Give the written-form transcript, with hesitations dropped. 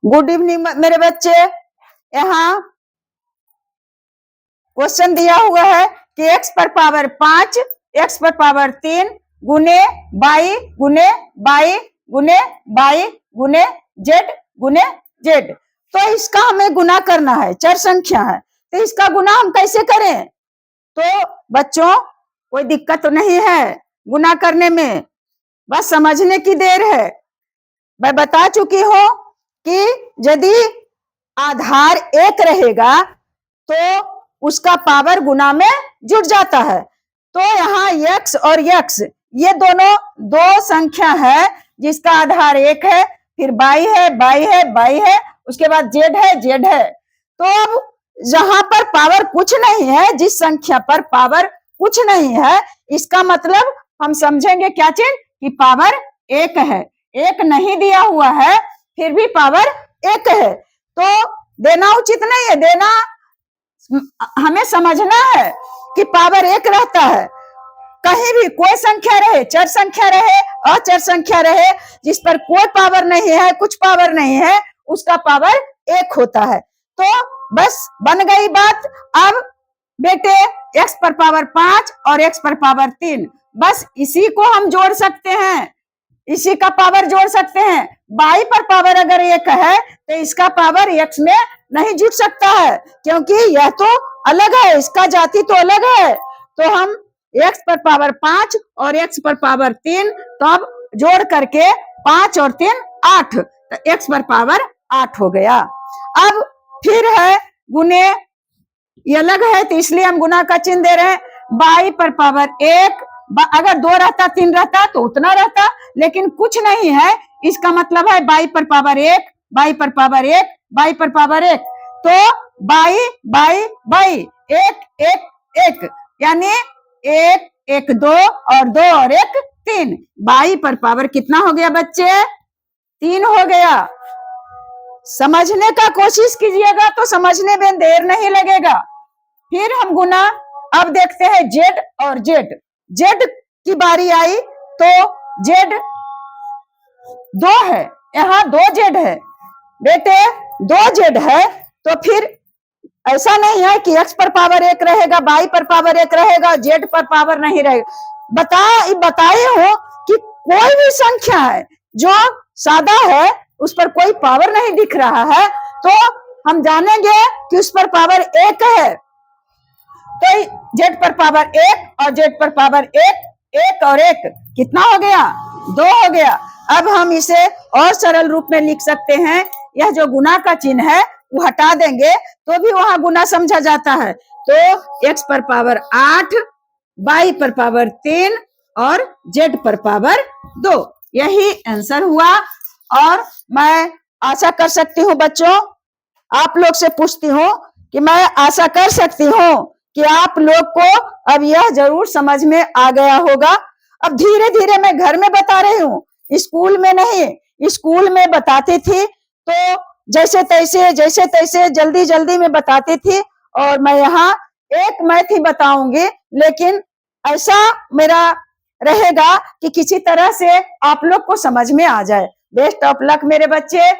Good evening मेरे बच्चे। यहाँ क्वेश्चन दिया हुआ है कि x पर पावर 5 x पर पावर 3 गुने बाई गुने बाई गुने बाई गुने जेड। तो इसका हमें गुना करना है, चर संख्या है, तो इसका गुना हम कैसे करें? तो बच्चों कोई दिक्कत तो नहीं है गुना करने में, बस समझने की देर है। मैं बता चुकी हूं कि यदि आधार 1 रहेगा तो उसका पावर गुना में जुड़ जाता है। तो यहाँ x और x ये दोनों दो संख्या है जिसका आधार 1 है, फिर बाई है बाई है बाई है, उसके बाद जेड है। तो अब जहां पर पावर कुछ नहीं है, जिस संख्या पर पावर कुछ नहीं है, इसका मतलब हम समझेंगे क्या चीज कि पावर 1 है। 1 नहीं दिया हुआ है फिर भी पावर 1 है, तो देना उचित नहीं है। देना हमें समझना है कि पावर 1 रहता है। कहीं भी कोई संख्या रहे, चर संख्या रहे, अचर संख्या रहे, जिस पर कोई पावर नहीं है, कुछ पावर नहीं है, उसका पावर 1 होता है। तो बस बन गई बात। अब बेटे x पर पावर 5 और x पर पावर 3, बस इसी को हम जोड़ सकते हैं, इसी का पावर जोड़ सकते हैं। बाई पर पावर अगर 1 है तो इसका पावर x में नहीं जुड़ सकता है, क्योंकि यह तो अलग है, इसका जाति तो अलग है। तो हम x पर पावर 5 और x पर पावर 3 तब जोड़ करके 5 और 3 8, तो x पर पावर 8 हो गया। अब फिर है गुने, ये अलग है तो इसलिए हम गुना का चिन्ह दे रहे हैं। बाई पर पावर 1, अगर 2 रहता 3 रहता तो उतना रहता, लेकिन कुछ नहीं है, इसका मतलब है बाई पर पावर 1 बाई पर पावर 1 बाई पर पावर 1, तो बाई बाई बाई 1 1 1, यानी 1 1 2 और 2 और 1 3। बाई पर पावर कितना हो गया बच्चे? 3 हो गया। समझने का कोशिश कीजिएगा तो समझने में देर नहीं लगेगा। फिर हम गुना अब देखते हैं जेड और जेड की बारी आई तो जेड 2 है, यहाँ 2 जेड है बेटे, 2 जेड है। तो फिर ऐसा नहीं है कि x पर पावर 1 रहेगा, बाई पर पावर 1 रहेगा, जेड पर पावर नहीं रहेगा। बताए हो कि कोई भी संख्या है जो सादा है, उस पर कोई पावर नहीं दिख रहा है, तो हम जानेंगे कि उस पर पावर 1 है। तो जेड पर पावर 1 और जेड पर पावर 1, 1 और 1 कितना हो गया? 2 हो गया। अब हम इसे और सरल रूप में लिख सकते हैं। यह जो गुना का चिन्ह है वो हटा देंगे तो भी वहां गुना समझा जाता है। तो x पर पावर 8, बाई पर पावर 3 और z पर पावर 2, यही आंसर हुआ। और मैं आशा कर सकती हूँ बच्चों, आप लोग से पूछती हूँ कि मैं आशा कर सकती हूँ कि आप लोग को अब यह जरूर समझ में आ गया होगा। अब धीरे धीरे मैं घर में बता रही हूँ, स्कूल में नहीं। स्कूल में बताती थी तो जैसे तैसे जल्दी जल्दी में बताती थी, और मैं यहाँ एक मैथ ही बताऊंगी, लेकिन ऐसा मेरा रहेगा कि किसी तरह से आप लोग को समझ में आ जाए। बेस्ट ऑफ लक मेरे बच्चे।